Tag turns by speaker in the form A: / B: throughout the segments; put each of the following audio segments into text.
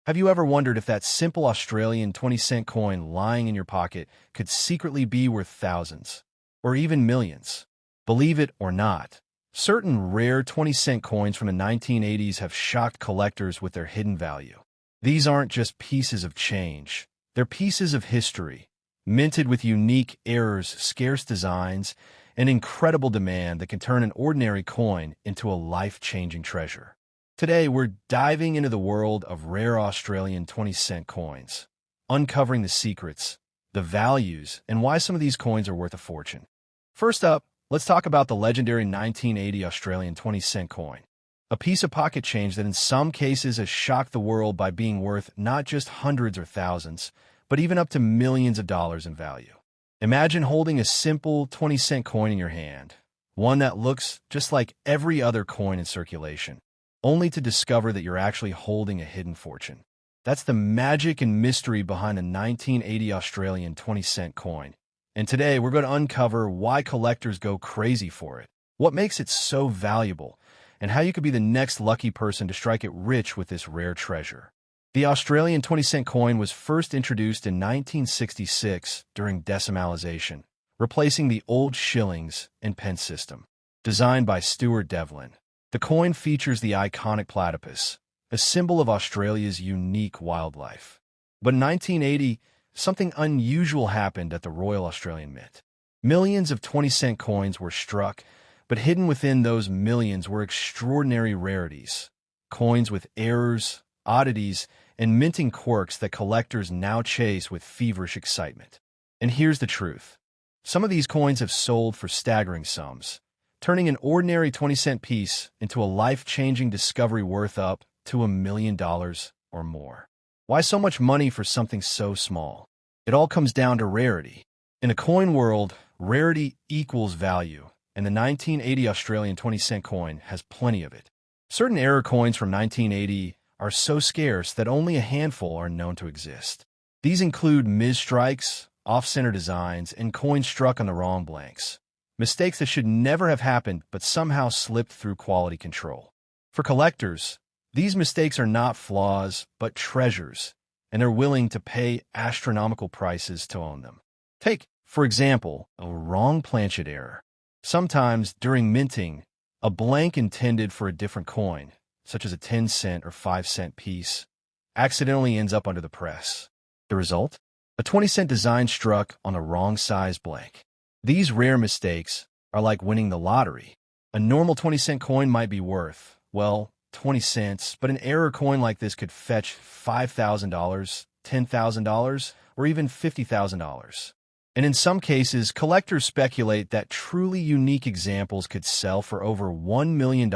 A: Have you ever wondered if that simple Australian 20-cent coin lying in your pocket could secretly be worth thousands, or even millions? Believe it or not, certain rare 20-cent coins from the 1980s have shocked collectors with their hidden value. These aren't just pieces of change. They're pieces of history, minted with unique errors, scarce designs, and incredible demand that can turn an ordinary coin into a life-changing treasure. Today, we're diving into the world of rare Australian 20-cent coins, uncovering the secrets, the values, and why some of these coins are worth a fortune. First up, let's talk about the legendary 1980 Australian 20-cent coin, a piece of pocket change that in some cases has shocked the world by being worth not just hundreds or thousands, but even up to millions of dollars in value. Imagine holding a simple 20-cent coin in your hand, one that looks just like every other coin in circulation, only to discover that you're actually holding a hidden fortune. That's the magic and mystery behind the 1980 Australian 20-cent coin. And today, we're going to uncover why collectors go crazy for it, what makes it so valuable, and how you could be the next lucky person to strike it rich with this rare treasure. The Australian 20-cent coin was first introduced in 1966 during decimalisation, replacing the old shillings and pence system. Designed by Stuart Devlin, the coin features the iconic platypus, a symbol of Australia's unique wildlife. But in 1980, something unusual happened at the Royal Australian Mint. Millions of 20-cent coins were struck, but hidden within those millions were extraordinary rarities, coins with errors, oddities, and minting quirks that collectors now chase with feverish excitement. And here's the truth. Some of these coins have sold for staggering sums, turning an ordinary 20-cent piece into a life-changing discovery worth up to $1 million or more. Why so much money for something so small? It all comes down to rarity. In a coin world, rarity equals value, and the 1980 Australian 20-cent coin has plenty of it. Certain error coins from 1980 are so scarce that only a handful are known to exist. These include misstrikes, off-center designs, and coins struck on the wrong blanks. Mistakes that should never have happened but somehow slipped through quality control. For collectors, these mistakes are not flaws but treasures, and they're willing to pay astronomical prices to own them. Take, for example, a wrong planchet error. Sometimes, during minting, a blank intended for a different coin, such as a 10-cent or 5-cent piece, accidentally ends up under the press. The result? A 20-cent design struck on the wrong size blank. These rare mistakes are like winning the lottery. A normal 20-cent coin might be worth, well, 20 cents, but an error coin like this could fetch $5,000, $10,000, or even $50,000. And in some cases, collectors speculate that truly unique examples could sell for over $1 million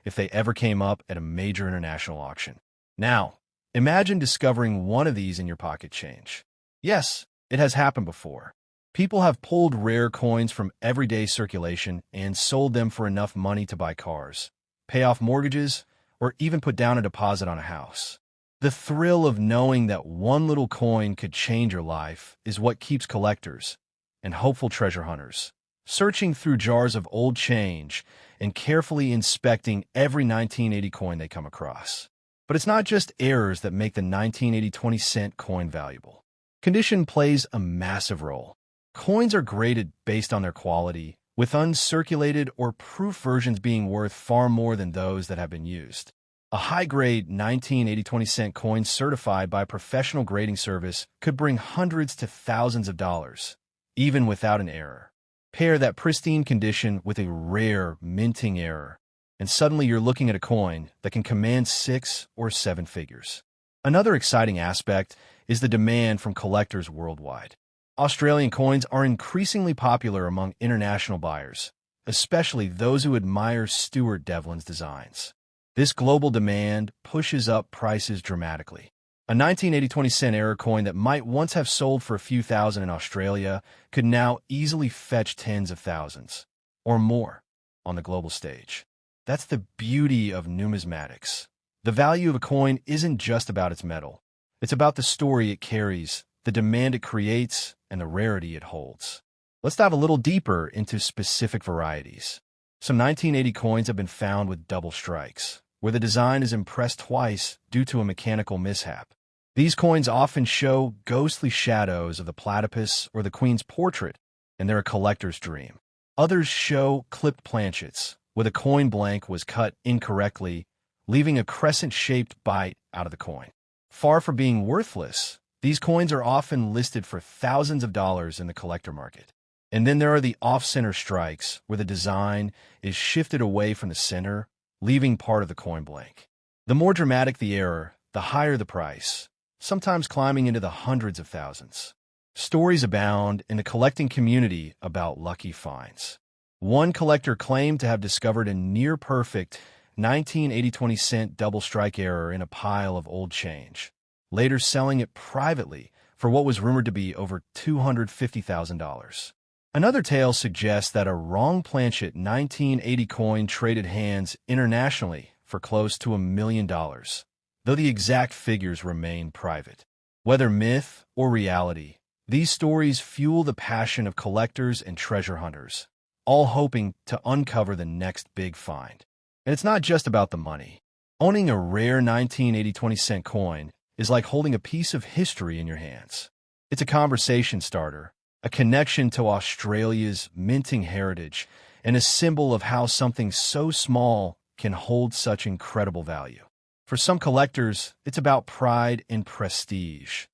A: if they ever came up at a major international auction. Now, imagine discovering one of these in your pocket change. Yes, it has happened before. People have pulled rare coins from everyday circulation and sold them for enough money to buy cars, pay off mortgages, or even put down a deposit on a house. The thrill of knowing that one little coin could change your life is what keeps collectors and hopeful treasure hunters searching through jars of old change and carefully inspecting every 1980 coin they come across. But it's not just errors that make the 1980 20-cent coin valuable. Condition plays a massive role. Coins are graded based on their quality, with uncirculated or proof versions being worth far more than those that have been used. A high-grade 1980 20-cent coin certified by a professional grading service could bring hundreds to thousands of dollars, even without an error. Pair that pristine condition with a rare minting error, and suddenly you're looking at a coin that can command 6 or 7 figures. Another exciting aspect is the demand from collectors worldwide. Australian coins are increasingly popular among international buyers, especially those who admire Stuart Devlin's designs. This global demand pushes up prices dramatically. A 1980 20-cent error coin that might once have sold for a few thousand in Australia could now easily fetch tens of thousands, or more, on the global stage. That's the beauty of numismatics. The value of a coin isn't just about its metal. It's about the story it carries, the demand it creates, and the rarity it holds. Let's dive a little deeper into specific varieties. Some 1980 coins have been found with double strikes, where the design is impressed twice due to a mechanical mishap. These coins often show ghostly shadows of the platypus or the queen's portrait, and they're a collector's dream. Others show clipped planchets, where the coin blank was cut incorrectly, leaving a crescent-shaped bite out of the coin. Far from being worthless, these coins are often listed for thousands of dollars in the collector market. And then there are the off-center strikes, where the design is shifted away from the center, leaving part of the coin blank. The more dramatic the error, the higher the price, sometimes climbing into the hundreds of thousands. Stories abound in the collecting community about lucky finds. One collector claimed to have discovered a near-perfect 1980 20-cent double strike error in a pile of old change, later selling it privately for what was rumored to be over $250,000. Another tale suggests that a wrong planchet 1980 coin traded hands internationally for close to $1 million, though the exact figures remain private. Whether myth or reality, these stories fuel the passion of collectors and treasure hunters, all hoping to uncover the next big find. And it's not just about the money. Owning a rare 1980 20-cent coin is like holding a piece of history in your hands. It's a conversation starter, a connection to Australia's minting heritage, and a symbol of how something so small can hold such incredible value. For some collectors, it's about pride and prestige,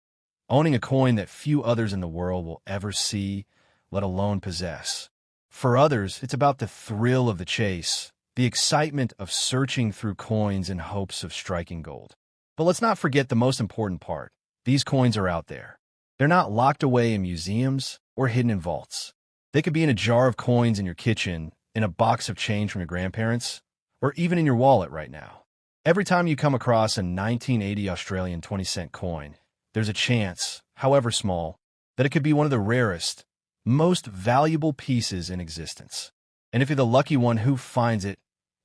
A: owning a coin that few others in the world will ever see, let alone possess. For others, it's about the thrill of the chase, the excitement of searching through coins in hopes of striking gold. But let's not forget the most important part. These coins are out there. They're not locked away in museums or hidden in vaults. They could be in a jar of coins in your kitchen, in a box of change from your grandparents, or even in your wallet right now. Every time you come across a 1980 Australian 20-cent coin, there's a chance, however small, that it could be one of the rarest, most valuable pieces in existence. And if you're the lucky one who finds it,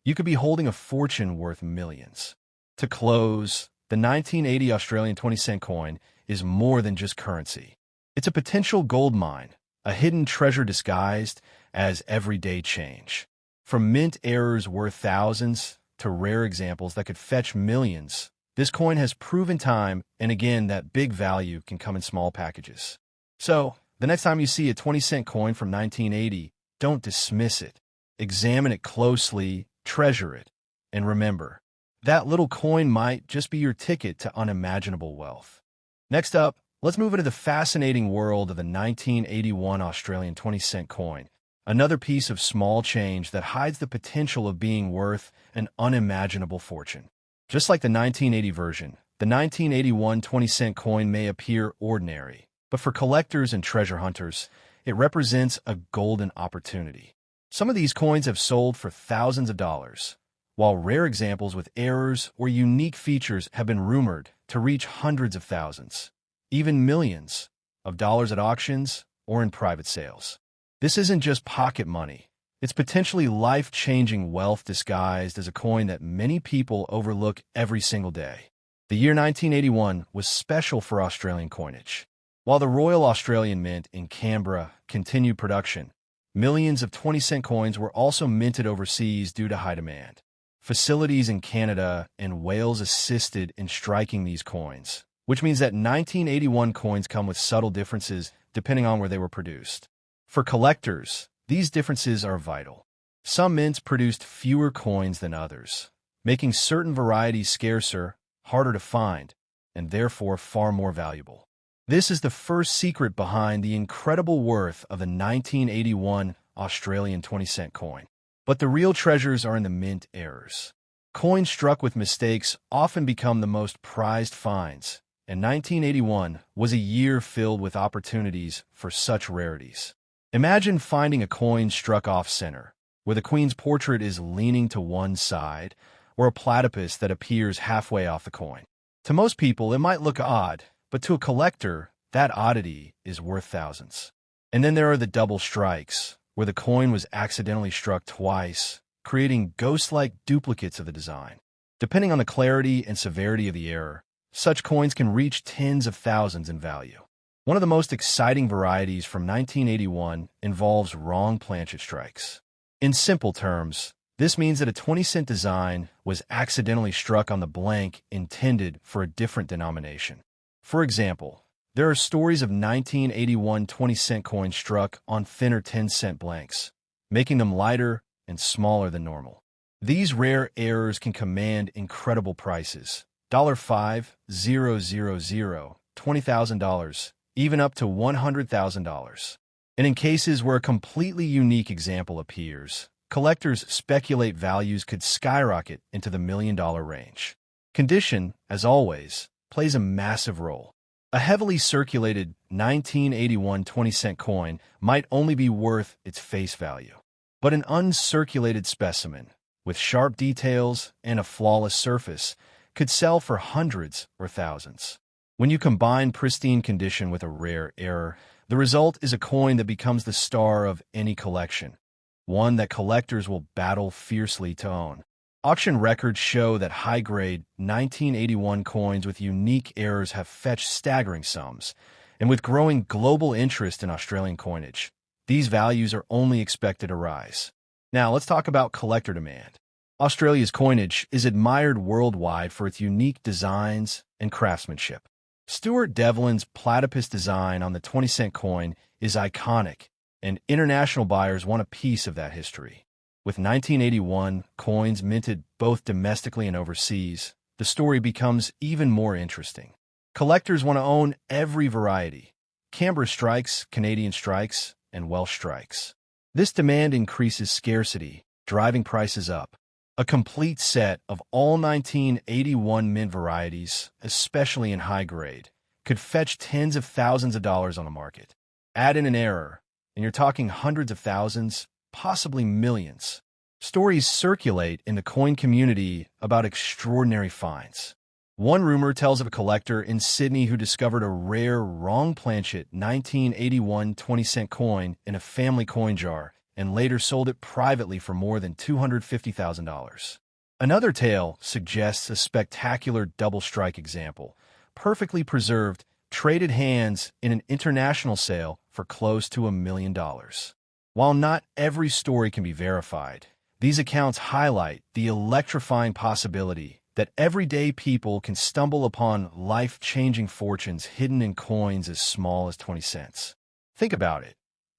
A: you could be holding a fortune worth millions. To close, the 1980 Australian 20-cent coin is more than just currency. It's a potential gold mine, a hidden treasure disguised as everyday change. From mint errors worth thousands to rare examples that could fetch millions, this coin has proven time and again that big value can come in small packages. So, the next time you see a 20-cent coin from 1980, don't dismiss it. Examine it closely, treasure it, and remember, that little coin might just be your ticket to unimaginable wealth. Next up, let's move into the fascinating world of the 1981 Australian 20-cent coin, another piece of small change that hides the potential of being worth an unimaginable fortune. Just like the 1980 version, the 1981 20-cent coin may appear ordinary, but for collectors and treasure hunters, it represents a golden opportunity. Some of these coins have sold for thousands of dollars, while rare examples with errors or unique features have been rumored to reach hundreds of thousands, even millions, of dollars at auctions or in private sales. This isn't just pocket money. It's potentially life-changing wealth disguised as a coin that many people overlook every single day. The year 1981 was special for Australian coinage. While the Royal Australian Mint in Canberra continued production, millions of 20-cent coins were also minted overseas due to high demand. Facilities in Canada and Wales assisted in striking these coins, which means that 1981 coins come with subtle differences depending on where they were produced. For collectors, these differences are vital. Some mints produced fewer coins than others, making certain varieties scarcer, harder to find, and therefore far more valuable. This is the first secret behind the incredible worth of the 1981 Australian 20-cent coin. But the real treasures are in the mint errors. Coins struck with mistakes often become the most prized finds, and 1981 was a year filled with opportunities for such rarities. Imagine finding a coin struck off-center, where the queen's portrait is leaning to one side, or a platypus that appears halfway off the coin. To most people, it might look odd, but to a collector, that oddity is worth thousands. And then there are the double strikes, where the coin was accidentally struck twice, creating ghost-like duplicates of the design. Depending on the clarity and severity of the error, such coins can reach tens of thousands in value. One of the most exciting varieties from 1981 involves wrong planchet strikes. In simple terms, This means that a 20-cent design was accidentally struck on the blank intended for a different denomination. For example, there are stories of 1981 20-cent coins struck on thinner 10-cent blanks, making them lighter and smaller than normal. These rare errors can command incredible prices, $5,000, $20,000, even up to $100,000. And in cases where a completely unique example appears, collectors speculate values could skyrocket into the million-dollar range. Condition, as always, plays a massive role. A heavily circulated 1981 20-cent coin might only be worth its face value. But an uncirculated specimen, with sharp details and a flawless surface, could sell for hundreds or thousands. When you combine pristine condition with a rare error, the result is a coin that becomes the star of any collection, one that collectors will battle fiercely to own. Auction records show that high-grade 1981 coins with unique errors have fetched staggering sums, and with growing global interest in Australian coinage, these values are only expected to rise. Now, let's talk about collector demand. Australia's coinage is admired worldwide for its unique designs and craftsmanship. Stuart Devlin's platypus design on the 20-cent coin is iconic, and international buyers want a piece of that history. With 1981 coins minted both domestically and overseas, the story becomes even more interesting. Collectors want to own every variety: Canberra strikes, Canadian strikes, and Welsh strikes. This demand increases scarcity, driving prices up. A complete set of all 1981 mint varieties, especially in high grade, could fetch tens of thousands of dollars on the market. Add in an error, and you're talking hundreds of thousands, possibly millions. Stories circulate in the coin community about extraordinary finds. One rumor tells of a collector in Sydney who discovered a rare wrong planchet 1981 20-cent coin in a family coin jar and later sold it privately for more than $250,000. Another tale suggests a spectacular double strike example, perfectly preserved, traded hands in an international sale for close to $1 million. While not every story can be verified, these accounts highlight the electrifying possibility that everyday people can stumble upon life-changing fortunes hidden in coins as small as 20 cents. Think about it.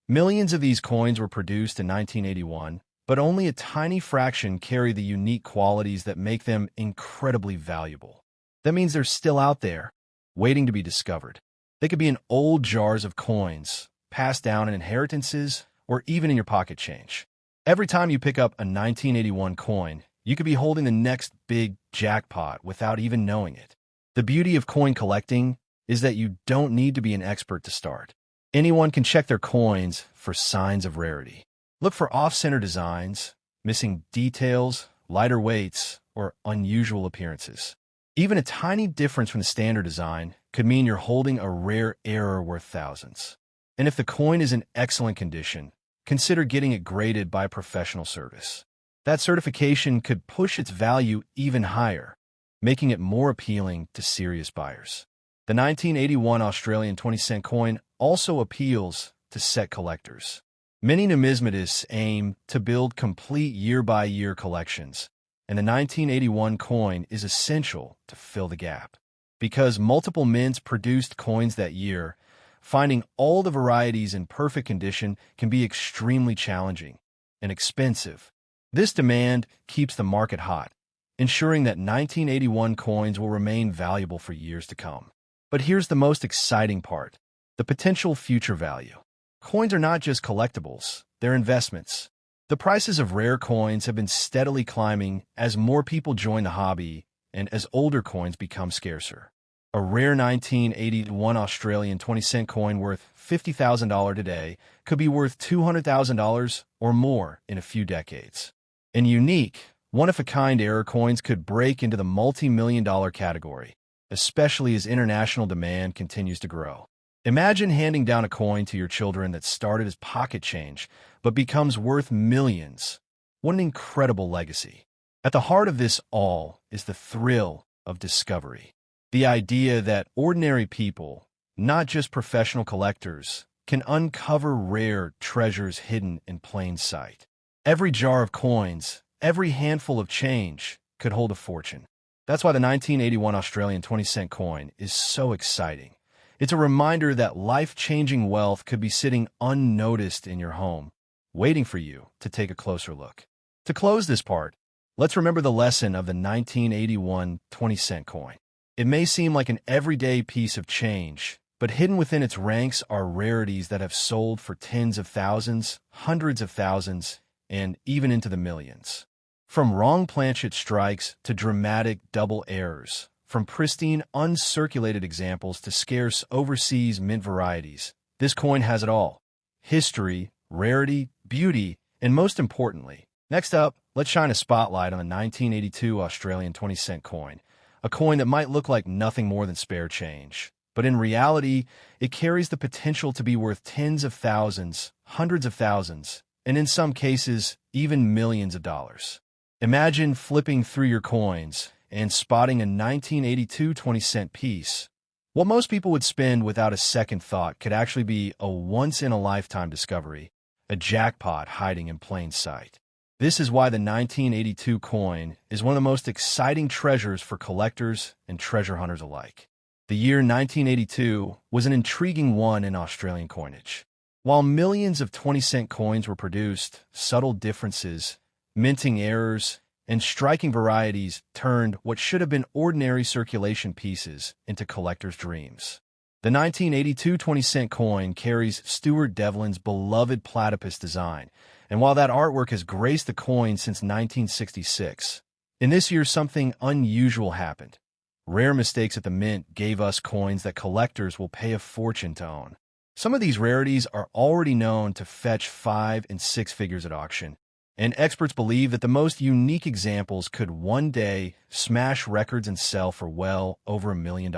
A: Millions of these coins were produced in 1981, but only a tiny fraction carry the unique qualities that make them incredibly valuable. That means they're still out there, waiting to be discovered. They could be in old jars of coins, passed down in inheritances, or even in your pocket change. Every time you pick up a 1981 coin, you could be holding the next big jackpot without even knowing it. The beauty of coin collecting is that you don't need to be an expert to start. Anyone can check their coins for signs of rarity. Look for off-center designs, missing details, lighter weights, or unusual appearances. Even a tiny difference from the standard design could mean you're holding a rare error worth thousands. And if the coin is in excellent condition, consider getting it graded by a professional service. That certification could push its value even higher, making it more appealing to serious buyers. The 1981 Australian 20-cent coin also appeals to set collectors. Many numismatists aim to build complete year-by-year collections, and the 1981 coin is essential to fill the gap. Because multiple mints produced coins that year, finding all the varieties in perfect condition can be extremely challenging and expensive. This demand keeps the market hot, ensuring that 1981 coins will remain valuable for years to come. But here's the most exciting part: the potential future value. Coins are not just collectibles, they're investments. The prices of rare coins have been steadily climbing as more people join the hobby and as older coins become scarcer. A rare 1981 Australian 20-cent coin worth $50,000 today could be worth $200,000 or more in a few decades. And unique, one-of-a-kind error coins could break into the multi-million-dollar category, especially as international demand continues to grow. Imagine handing down a coin to your children that started as pocket change but becomes worth millions. What an incredible legacy. At the heart of this all is the thrill of discovery. The idea that ordinary people, not just professional collectors, can uncover rare treasures hidden in plain sight. Every jar of coins, every handful of change could hold a fortune. That's why the 1981 Australian 20-cent coin is so exciting. It's a reminder that life-changing wealth could be sitting unnoticed in your home, waiting for you to take a closer look. To close this part, let's remember the lesson of the 1981 20-cent coin. It may seem like an everyday piece of change, but hidden within its ranks are rarities that have sold for tens of thousands, hundreds of thousands, and even into the millions. From wrong planchet strikes to dramatic double errors, from pristine uncirculated examples to scarce overseas mint varieties, this coin has it all. History, rarity, beauty, and most importantly, next up, let's shine a spotlight on the 1982 Australian 20-cent coin, a coin that might look like nothing more than spare change. But in reality, it carries the potential to be worth tens of thousands, hundreds of thousands, and in some cases, even millions of dollars. Imagine flipping through your coins and spotting a 1982 20-cent piece. What most people would spend without a second thought could actually be a once-in-a-lifetime discovery, a jackpot hiding in plain sight. This is why the 1982 coin is one of the most exciting treasures for collectors and treasure hunters alike. The year 1982 was an intriguing one in Australian coinage. While millions of 20-cent coins were produced, subtle differences, minting errors, and striking varieties turned what should have been ordinary circulation pieces into collectors' dreams. The 1982 20-cent coin carries Stuart Devlin's beloved platypus design, and while that artwork has graced the coin since 1966, in this year something unusual happened. Rare mistakes at the mint gave us coins that collectors will pay a fortune to own. Some of these rarities are already known to fetch 5 and 6 figures at auction, and experts believe that the most unique examples could one day smash records and sell for well over $1 million.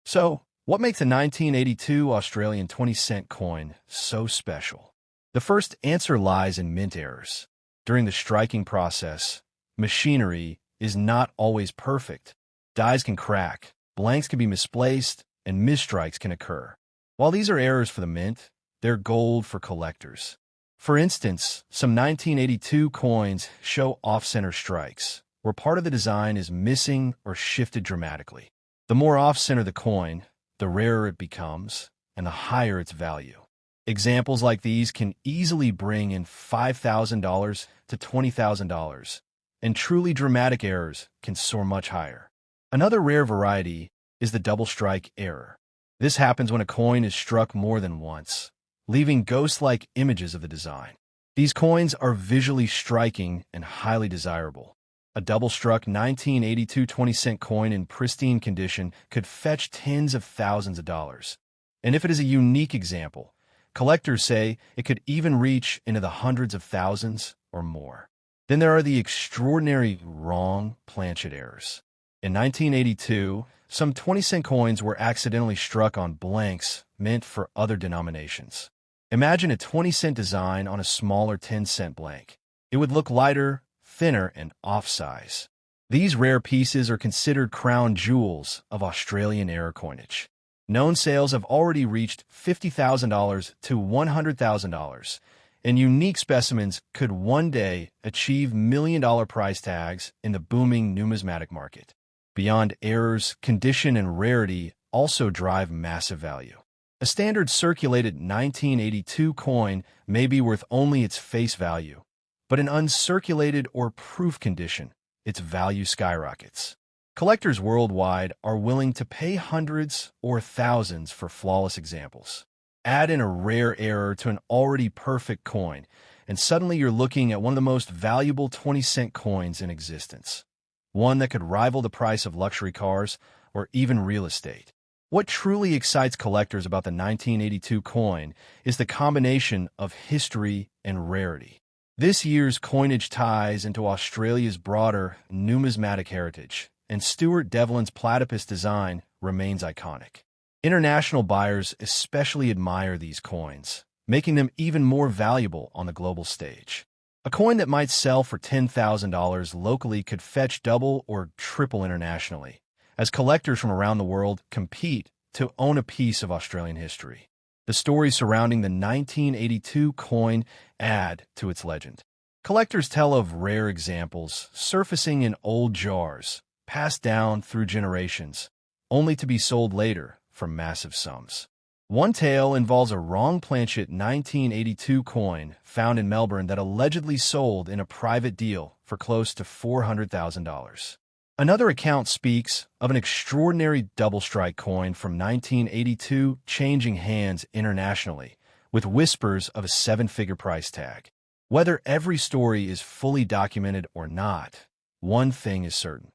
A: So, what makes the 1982 Australian 20-cent coin so special? The first answer lies in mint errors. During the striking process, machinery is not always perfect. Dies can crack, blanks can be misplaced, and misstrikes can occur. While these are errors for the mint, they're gold for collectors. For instance, some 1982 coins show off-center strikes, where part of the design is missing or shifted dramatically. The more off-center the coin, the rarer it becomes, and the higher its value. Examples like these can easily bring in $5,000 to $20,000, and truly dramatic errors can soar much higher. Another rare variety is the double strike error. This happens when a coin is struck more than once, leaving ghost-like images of the design. These coins are visually striking and highly desirable. A double-struck 1982 20-cent coin in pristine condition could fetch tens of thousands of dollars. And if it is a unique example, collectors say it could even reach into the hundreds of thousands or more. Then there are the extraordinary wrong planchet errors. In 1982, some 20-cent coins were accidentally struck on blanks meant for other denominations. Imagine a 20-cent design on a smaller 10-cent blank. It would look lighter, thinner, and off-size. These rare pieces are considered crown jewels of Australian error coinage. Known sales have already reached $50,000 to $100,000, and unique specimens could one day achieve million-dollar price tags in the booming numismatic market. Beyond errors, condition, and rarity also drive massive value. A standard circulated 1982 coin may be worth only its face value, but in uncirculated or proof condition, its value skyrockets. Collectors worldwide are willing to pay hundreds or thousands for flawless examples. Add in a rare error to an already perfect coin, and suddenly you're looking at one of the most valuable 20-cent coins in existence. One that could rival the price of luxury cars or even real estate. What truly excites collectors about the 1982 coin is the combination of history and rarity. This year's coinage ties into Australia's broader numismatic heritage, and Stuart Devlin's platypus design remains iconic. International buyers especially admire these coins, making them even more valuable on the global stage. A coin that might sell for $10,000 locally could fetch double or triple internationally, as collectors from around the world compete to own a piece of Australian history. The stories surrounding the 1982 coin add to its legend. Collectors tell of rare examples surfacing in old jars, passed down through generations, only to be sold later for massive sums. One tale involves a wrong planchet 1982 coin found in Melbourne that allegedly sold in a private deal for close to $400,000. Another account speaks of an extraordinary double-strike coin from 1982 changing hands internationally, with whispers of a seven-figure price tag. Whether every story is fully documented or not, one thing is certain.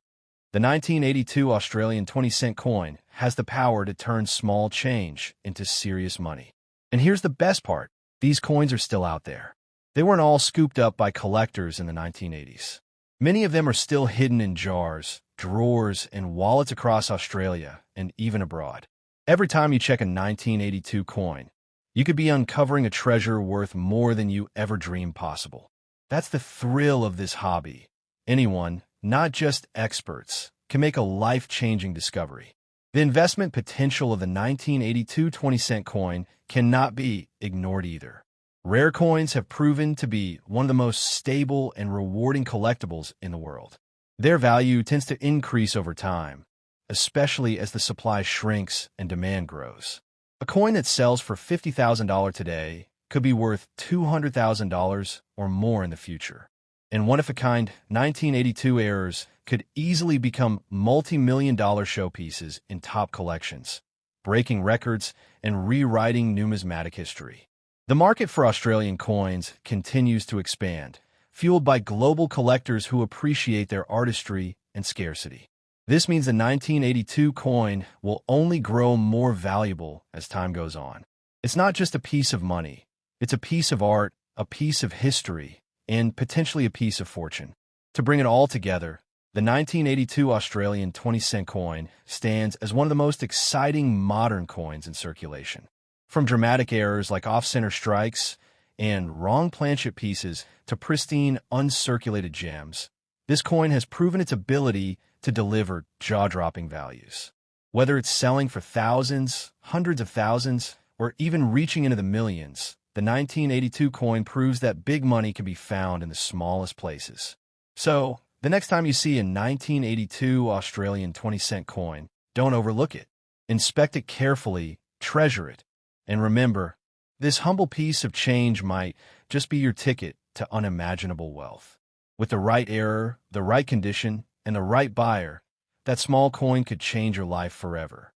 A: The 1982 Australian 20-cent coin has the power to turn small change into serious money. And here's the best part. These coins are still out there. They weren't all scooped up by collectors in the 1980s. Many of them are still hidden in jars, drawers, and wallets across Australia and even abroad. Every time you check a 1982 coin, you could be uncovering a treasure worth more than you ever dreamed possible. That's the thrill of this hobby. Anyone, not just experts, can make a life-changing discovery. The investment potential of the 1982 20-cent coin cannot be ignored either. Rare coins have proven to be one of the most stable and rewarding collectibles in the world. Their value tends to increase over time, especially as the supply shrinks and demand grows. A coin that sells for $50,000 today could be worth $200,000 or more in the future. And one-of-a-kind 1982 errors could easily become multi-million-dollar showpieces in top collections, breaking records and rewriting numismatic history. The market for Australian coins continues to expand, fueled by global collectors who appreciate their artistry and scarcity. This means the 1982 coin will only grow more valuable as time goes on. It's not just a piece of money. It's a piece of art, a piece of history, and potentially a piece of fortune. To bring it all together, the 1982 Australian 20-cent coin stands as one of the most exciting modern coins in circulation. From dramatic errors like off-center strikes and wrong planchet pieces to pristine, uncirculated gems, this coin has proven its ability to deliver jaw-dropping values. Whether it's selling for thousands, hundreds of thousands, or even reaching into the millions, the 1982 coin proves that big money can be found in the smallest places. So, the next time you see a 1982 Australian 20-cent coin, don't overlook it. Inspect it carefully, treasure it, and remember, this humble piece of change might just be your ticket to unimaginable wealth. With the right error, the right condition, and the right buyer, that small coin could change your life forever.